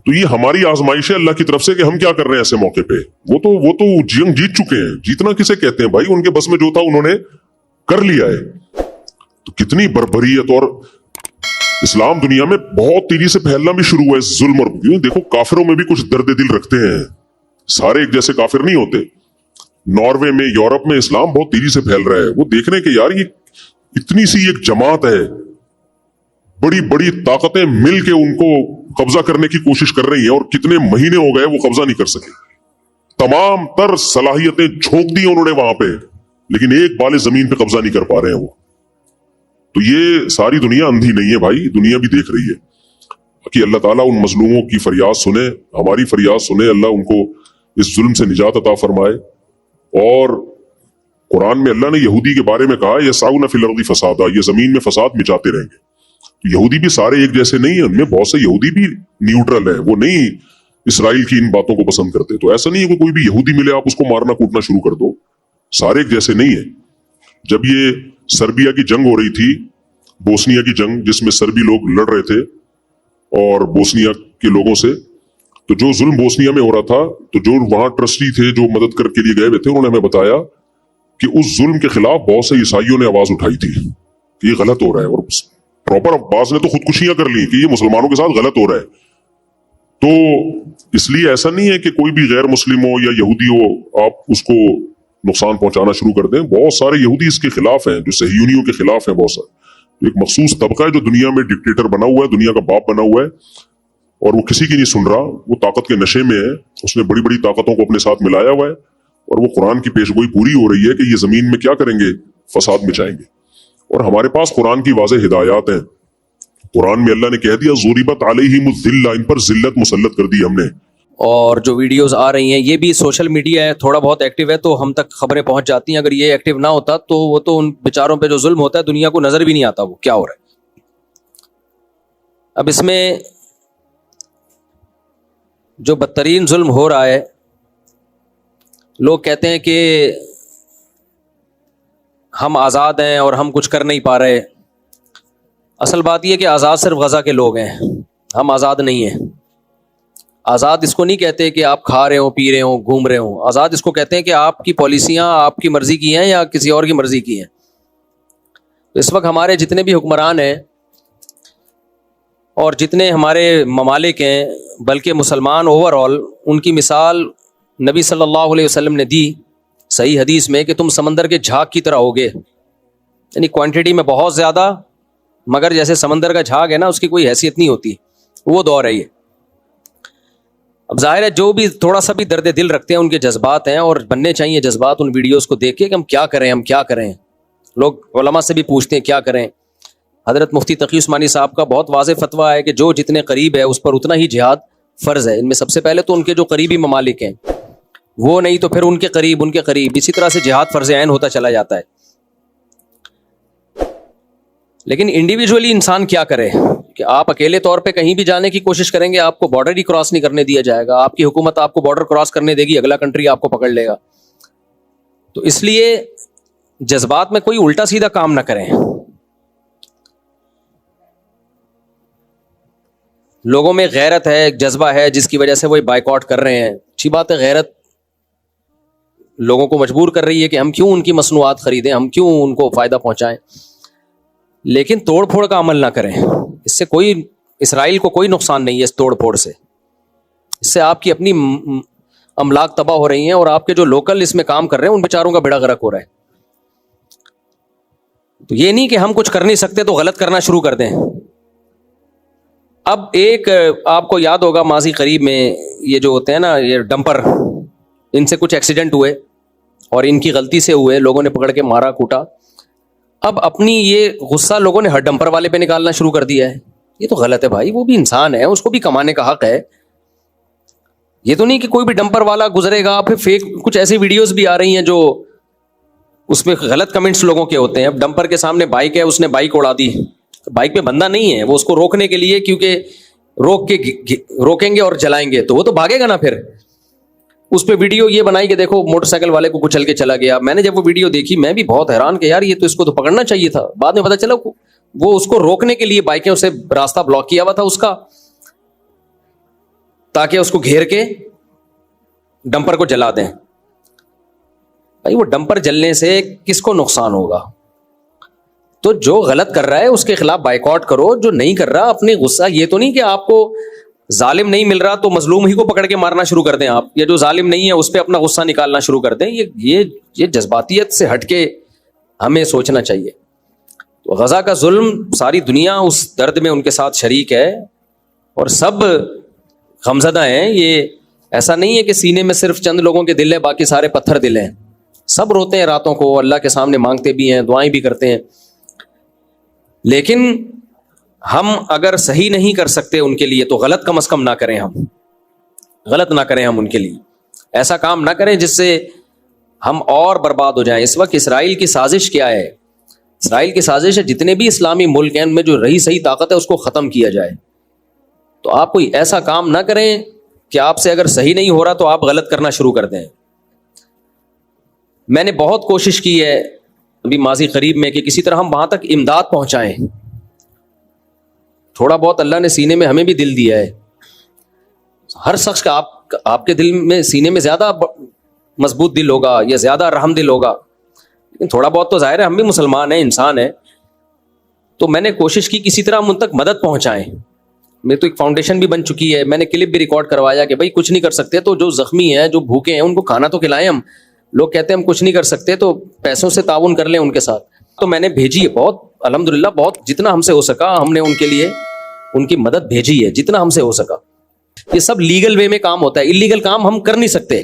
تو یہ ہماری آزمائش ہے اللہ کی طرف سے کہ ہم کیا کر رہے ہیں ایسے موقع پہ. وہ تو جنگ جیت چکے ہیں. جیتنا کسے کہتے ہیں بھائی؟ ان کے بس میں جو تھا انہوں نے کر لیا ہے. تو کتنی بربریت. اور اسلام دنیا میں بہت تیزی سے پھیلنا بھی شروع ہوا ہے ظلم. اور دیکھو کافروں میں بھی کچھ درد دل رکھتے ہیں, سارے ایک جیسے کافر نہیں ہوتے. ناروے میں, یورپ میں اسلام بہت تیزی سے پھیل رہا ہے. وہ دیکھ رہے ہیں کہ یار یہ اتنی سی ایک جماعت ہے, بڑی بڑی طاقتیں مل کے ان کو قبضہ کرنے کی کوشش کر رہی ہیں, اور کتنے مہینے ہو گئے وہ قبضہ نہیں کر سکے. تمام تر صلاحیتیں جھونک دی انہوں نے وہاں پہ, لیکن ایک بال زمین پہ قبضہ نہیں کر پا رہے ہیں وہ. تو یہ ساری دنیا اندھی نہیں ہے بھائی, دنیا بھی دیکھ رہی ہے کہ اللہ تعالیٰ ان مظلوموں کی فریاد سنے, ہماری فریاد سنے, اللہ ان کو اس ظلم سے نجات عطا فرمائے. اور قرآن میں اللہ نے یہودی کے بارے میں کہا یسعون فی الارض فسادا, یہ زمین میں فساد مچاتے رہیں گے. یہودی بھی سارے ایک جیسے نہیں ہیں, ان میں بہت سے یہودی بھی نیوٹرل ہیں, وہ نہیں اسرائیل کی ان باتوں کو پسند کرتے. تو ایسا نہیں ہے کہ کوئی بھی یہودی ملے آپ اس کو مارنا کوٹنا شروع کر دو, سارے ایک جیسے نہیں ہیں. جب یہ سربیا کی جنگ ہو رہی تھی, بوسنیا کی جنگ جس میں سربی لوگ لڑ رہے تھے اور بوسنیا کے لوگوں سے, تو جو ظلم بوسنیا میں ہو رہا تھا, تو جو وہاں ٹرسٹی تھے جو مدد کر کے لیے گئے ہوئے تھے, انہوں نے ہمیں بتایا کہ اس ظلم کے خلاف بہت سے عیسائیوں نے آواز اٹھائی تھی کہ یہ غلط ہو رہا ہے, اور پراپر بعض نے تو خودکشیاں کر لی کہ یہ مسلمانوں کے ساتھ غلط ہو رہا ہے. تو اس لیے ایسا نہیں ہے کہ کوئی بھی غیر مسلم ہو یا یہودی ہو آپ اس کو نقصان پہنچانا شروع کر دیں. بہت سارے یہودی اس کے خلاف ہیں, جو صہیونیوں کے خلاف ہیں. بہت سارے ایک مخصوص طبقہ ہے جو دنیا میں ڈکٹیٹر بنا ہوا ہے, دنیا کا باپ بنا ہوا ہے, اور وہ کسی کی نہیں سن رہا. وہ طاقت کے نشے میں ہے, اس نے بڑی بڑی طاقتوں کو اپنے ساتھ ملایا ہوا ہے, اور وہ قرآن کی پیشگوئی پوری ہو رہی ہے کہ یہ زمین میں کیا کریں گے, فساد مچائیں گے. اور ہمارے پاس قرآن کی واضح ہدایات ہیں. قرآن میں اللہ نے کہہ دیا ضربت علیہم الذلہ, ان پر ذلت مسلط کر دی ہم نے. اور جو ویڈیوز آ رہی ہیں یہ بھی سوشل میڈیا ہے, تھوڑا بہت ایکٹیو ہے تو ہم تک خبریں پہنچ جاتی ہیں. اگر یہ ایکٹیو نہ ہوتا تو وہ تو ان بیچاروں پہ جو ظلم ہوتا ہے دنیا کو نظر بھی نہیں آتا وہ کیا ہو رہا ہے. اب اس میں جو بدترین ظلم ہو رہا ہے, لوگ کہتے ہیں کہ ہم آزاد ہیں اور ہم کچھ کر نہیں پا رہے. اصل بات یہ کہ آزاد صرف غزہ کے لوگ ہیں, ہم آزاد نہیں ہیں. آزاد اس کو نہیں کہتے کہ آپ کھا رہے ہوں, پی رہے ہوں, گھوم رہے ہوں. آزاد اس کو کہتے ہیں کہ آپ کی پالیسیاں آپ کی مرضی کی ہیں یا کسی اور کی مرضی کی ہیں. اس وقت ہمارے جتنے بھی حکمران ہیں اور جتنے ہمارے ممالک ہیں, بلکہ مسلمان اوور آل, ان کی مثال نبی صلی اللہ علیہ وسلم نے دی صحیح حدیث میں کہ تم سمندر کے جھاگ کی طرح ہوگے. یعنی کوانٹٹی میں بہت زیادہ, مگر جیسے سمندر کا جھاگ ہے نا, اس کی کوئی حیثیت نہیں ہوتی. وہ دور ہے یہ. اب ظاہر ہے جو بھی تھوڑا سا بھی درد دل رکھتے ہیں ان کے جذبات ہیں, اور بننے چاہیے جذبات ان ویڈیوز کو دیکھ کے کہ ہم کیا کریں, ہم کیا کریں. لوگ علماء سے بھی پوچھتے ہیں کیا کریں. حضرت مفتی تقی عثمانی صاحب کا بہت واضح فتویٰ ہے کہ جو جتنے قریب ہے اس پر اتنا ہی جہاد فرض ہے. ان میں سب سے پہلے تو ان کے جو قریبی ممالک ہیں وہ, نہیں تو پھر ان کے قریب, اسی طرح سے جہاد فرض عین ہوتا چلا جاتا ہے. لیکن انڈیویجولی انسان کیا کرے کہ آپ اکیلے طور پہ کہیں بھی جانے کی کوشش کریں گے, آپ کو بارڈر ہی کراس نہیں کرنے دیا جائے گا. آپ کی حکومت آپ کو بارڈر کراس کرنے دے گی, اگلا کنٹری آپ کو پکڑ لے گا. تو اس لیے جذبات میں کوئی الٹا سیدھا کام نہ کریں. لوگوں میں غیرت ہے, ایک جذبہ ہے جس کی وجہ سے وہ بائیکاٹ کر رہے ہیں. اچھی بات ہے, غیرت لوگوں کو مجبور کر رہی ہے کہ ہم کیوں ان کی مصنوعات خریدیں, ہم کیوں ان کو فائدہ پہنچائیں. لیکن توڑ پھوڑ کا عمل نہ کریں. اس سے کوئی, اسرائیل کو کوئی نقصان نہیں ہے اس توڑ پھوڑ سے. اس سے آپ کی اپنی املاک تباہ ہو رہی ہیں, اور آپ کے جو لوکل اس میں کام کر رہے ہیں ان بیچاروں کا بیڑا غرق ہو رہا ہے. تو یہ نہیں کہ ہم کچھ کر نہیں سکتے تو غلط کرنا شروع کر دیں. اب ایک آپ کو یاد ہوگا ماضی قریب میں یہ جو ہوتے ہیں نا یہ ڈمپر, ان سے کچھ ایکسیڈنٹ ہوئے اور ان کی غلطی سے ہوئے, لوگوں نے پکڑ کے مارا کوٹا. اب اپنی یہ غصہ لوگوں نے ہر ڈمپر والے پہ نکالنا شروع کر دیا ہے. یہ تو غلط ہے بھائی, وہ بھی انسان ہے, اس کو بھی کمانے کا حق ہے. یہ تو نہیں کہ کوئی بھی ڈمپر والا گزرے گا. پھر فیک کچھ ایسی ویڈیوز بھی آ رہی ہیں جو اس میں غلط کمنٹس لوگوں کے ہوتے ہیں. اب ڈمپر کے سامنے بائک ہے, اس نے بائک اڑا دی, بائک پہ بندہ نہیں ہے, وہ اس کو روکنے کے لیے, کیونکہ روکیں گے اور جلائیں گے تو وہ تو بھاگے گا نا. پھر اس پہ ویڈیو یہ بنائی کہ دیکھو موٹر سائیکل والے کو کچل کے چلا گیا. میں نے جب وہ ویڈیو دیکھی میں بھی بہت حیران کہ یار یہ تو اس کو تو پکڑنا چاہیے تھا. بعد میں پتا چلا وہ اس کو روکنے کے لیے بائکیں اسے راستہ بلاک کیا ہوا تھا اس کا. تاکہ اس کو گھیر کے ڈمپر کو جلا دیں. بھائی وہ ڈمپر جلنے سے کس کو نقصان ہوگا؟ تو جو غلط کر رہا ہے اس کے خلاف بائیکاٹ کرو، جو نہیں کر رہا اپنی غصہ، یہ تو نہیں کہ آپ کو ظالم نہیں مل رہا تو مظلوم ہی کو پکڑ کے مارنا شروع کر دیں آپ، یا جو ظالم نہیں ہے اس پہ اپنا غصہ نکالنا شروع کر دیں. یہ جذباتیت سے ہٹ کے ہمیں سوچنا چاہیے. تو غزہ کا ظلم، ساری دنیا اس درد میں ان کے ساتھ شریک ہے اور سب غمزدہ ہیں. یہ ایسا نہیں ہے کہ سینے میں صرف چند لوگوں کے دل ہے باقی سارے پتھر دل ہیں. سب روتے ہیں راتوں کو، اللہ کے سامنے مانگتے بھی ہیں، دعائیں بھی کرتے ہیں. لیکن ہم اگر صحیح نہیں کر سکتے ان کے لیے تو غلط کم از کم نہ کریں. ہم غلط نہ کریں، ہم ان کے لیے ایسا کام نہ کریں جس سے ہم اور برباد ہو جائیں. اس وقت اسرائیل کی سازش کیا ہے؟ اسرائیل کی سازش ہے جتنے بھی اسلامی ملک ہیں ان میں جو رہی صحیح طاقت ہے اس کو ختم کیا جائے. تو آپ کوئی ایسا کام نہ کریں کہ آپ سے اگر صحیح نہیں ہو رہا تو آپ غلط کرنا شروع کر دیں. میں نے بہت کوشش کی ہے ابھی ماضی قریب میں کہ کسی طرح ہم وہاں تک امداد پہنچائیں. تھوڑا بہت اللہ نے سینے میں ہمیں بھی دل دیا ہے. ہر شخص کا آپ کے دل میں سینے میں زیادہ مضبوط دل ہوگا یا زیادہ رحم دل ہوگا، لیکن تھوڑا بہت تو ظاہر ہے ہم بھی مسلمان ہیں، انسان ہیں. تو میں نے کوشش کی کسی طرح ہم ان تک مدد پہنچائیں. میری تو ایک فاؤنڈیشن بھی بن چکی ہے، میں نے کلپ بھی ریکارڈ کروایا کہ بھائی کچھ نہیں کر سکتے تو جو زخمی ہیں، جو بھوکے ہیں، ان کو کھانا تو کھلائیں. ہم لوگ کہتے ہیں ہم کچھ نہیں کر سکتے تو پیسوں سے تعاون کر لیں ان کے ساتھ. تو میں نے بھیجی ہے بہت، الحمدللہ بہت جتنا ہم سے ہو سکا ہم نے ان کے لیے ان کی مدد بھیجی ہے جتنا ہم سے ہو سکا. یہ سب لیگل وے میں کام ہوتا ہے، انلیگل کام ہم کر نہیں سکتے.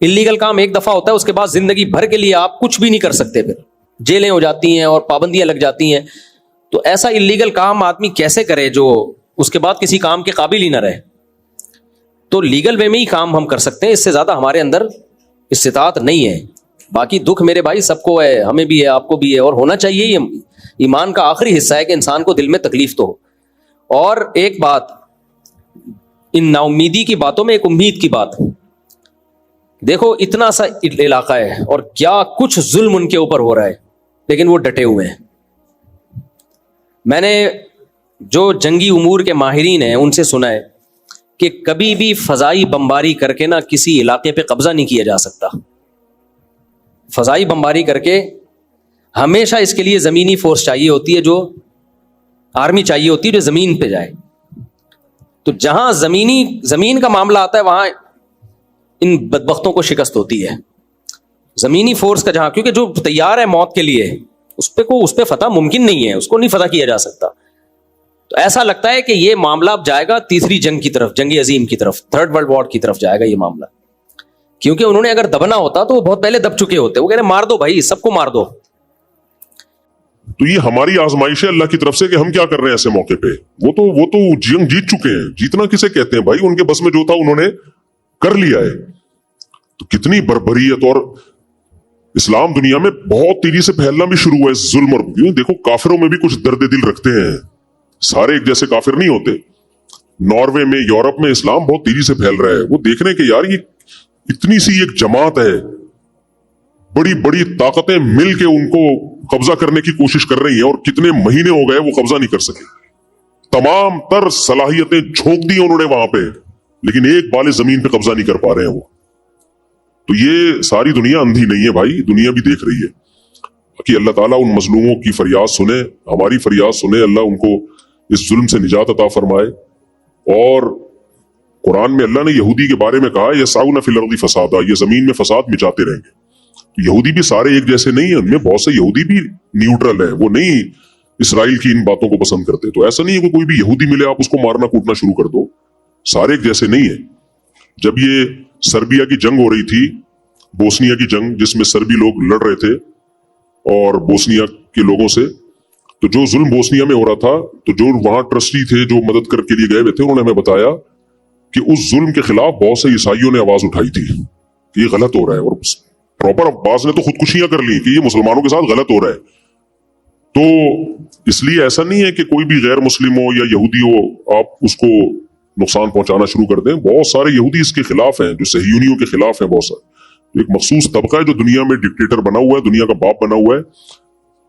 انلیگل کام ایک دفعہ ہوتا ہے، اس کے بعد زندگی بھر کے لیے آپ کچھ بھی نہیں کر سکتے، پھر جیلیں ہو جاتی ہیں اور پابندیاں لگ جاتی ہیں. تو ایسا انلیگل کام آدمی کیسے کرے جو اس کے بعد کسی کام کے قابل ہی نہ رہے؟ تو لیگل وے میں ہی کام ہم کر سکتے ہیں، اس سے زیادہ ہمارے اندر استطاعت نہیں ہے. باقی دکھ میرے بھائی سب کو ہے، ہمیں بھی ہے، آپ کو بھی ہے، اور ہونا چاہیے. یہ ایمان کا آخری حصہ ہے کہ انسان کو دل میں تکلیف تو ہو. اور ایک بات، ان نا امیدی کی باتوں میں ایک امید کی بات. دیکھو اتنا سا علاقہ ہے اور کیا کچھ ظلم ان کے اوپر ہو رہا ہے، لیکن وہ ڈٹے ہوئے ہیں. میں نے جو جنگی امور کے ماہرین ہیں ان سے سنا ہے کہ کبھی بھی فضائی بمباری کر کے نہ کسی علاقے پہ قبضہ نہیں کیا جا سکتا. فضائی بمباری کر کے ہمیشہ اس کے لیے زمینی فورس چاہیے ہوتی ہے، جو آرمی چاہیے ہوتی ہے جو زمین پہ جائے. تو جہاں زمین کا معاملہ آتا ہے وہاں ان بدبختوں کو شکست ہوتی ہے. زمینی فورس کا جہاں، کیونکہ جو تیار ہے موت کے لیے اس پہ فتح ممکن نہیں ہے، اس کو نہیں فتح کیا جا سکتا. تو ایسا لگتا ہے کہ یہ معاملہ اب جائے گا تیسری جنگ کی طرف، جنگ عظیم کی طرف، تھرڈ ورلڈ وار کی طرف جائے گا یہ معاملہ. کیونکہ انہوں نے اگر دبنا ہوتا تو وہ بہت پہلے دب چکے ہوتے. وہ کہہ رہے مار دو بھائی، سب کو مار دو. تو یہ ہماری آزمائش ہے اللہ کی طرف سے کہ ہم کیا کر رہے ہیں ایسے موقع پہ. وہ تو جنگ جیت چکے ہیں. جیتنا کسے کہتے ہیں بھائی؟ ان کے بس میں جو تھا انہوں نے کر لیا ہے. تو کتنی بربریت، اور اسلام دنیا میں بہت تیزی سے پھیلنا بھی شروع ہوا ہے ظلم. اور دیکھو کافروں میں بھی کچھ درد دل رکھتے ہیں، سارے ایک جیسے کافر نہیں ہوتے. ناروے میں، یورپ میں اسلام بہت تیزی سے پھیل رہا ہے. وہ دیکھ رہے ہیں کہ یار یہ اتنی سی ایک جماعت ہے، بڑی بڑی طاقتیں مل کے ان کو قبضہ کرنے کی کوشش کر رہی ہیں، اور کتنے مہینے ہو گئے وہ قبضہ نہیں کر سکے. تمام تر صلاحیتیں جھونک دی انہوں نے وہاں پہ، لیکن ایک بال زمین پہ قبضہ نہیں کر پا رہے ہیں وہ. تو یہ ساری دنیا اندھی نہیں ہے بھائی، دنیا بھی دیکھ رہی ہے. کہ اللہ تعالیٰ ان مظلوموں کی فریاد سنے، ہماری فریاد سنے، اللہ ان کو اس ظلم سے نجات عطا فرمائے. اور قرآن میں اللہ نے یہودی کے بارے میں کہا یسعون فی الارض فسادا، یہ زمین میں فساد مچاتے رہیں گے. یہودی بھی سارے ایک جیسے نہیں ہیں، ان میں بہت سے یہودی بھی نیوٹرل ہیں، وہ نہیں اسرائیل کی ان باتوں کو پسند کرتے. تو ایسا نہیں ہے کہ کوئی بھی یہودی ملے آپ اس کو مارنا کوٹنا شروع کر دو. سارے ایک جیسے نہیں ہیں. جب یہ سربیا کی جنگ ہو رہی تھی، بوسنیا کی جنگ جس میں سربی لوگ لڑ رہے تھے اور بوسنیا کے لوگوں سے، تو جو ظلم بوسنیا میں ہو رہا تھا، تو جو وہاں ٹرسٹی تھے جو مدد کر کے لیے گئے ہوئے تھے، انہوں نے ہمیں بتایا کہ اس ظلم کے خلاف بہت سے عیسائیوں نے آواز اٹھائی تھی کہ یہ غلط ہو رہا ہے. اور پراپر بعض نے تو خودکشیاں کر لی کہ یہ مسلمانوں کے ساتھ غلط ہو رہا ہے. تو اس لیے ایسا نہیں ہے کہ کوئی بھی غیر مسلم ہو یا یہودی ہو آپ اس کو نقصان پہنچانا شروع کر دیں. بہت سارے یہودی اس کے خلاف ہیں، جو صہیونیوں کے خلاف ہیں. بہت سارے ایک مخصوص طبقہ ہے جو دنیا میں ڈکٹیٹر بنا ہوا ہے، دنیا کا باپ بنا ہوا ہے.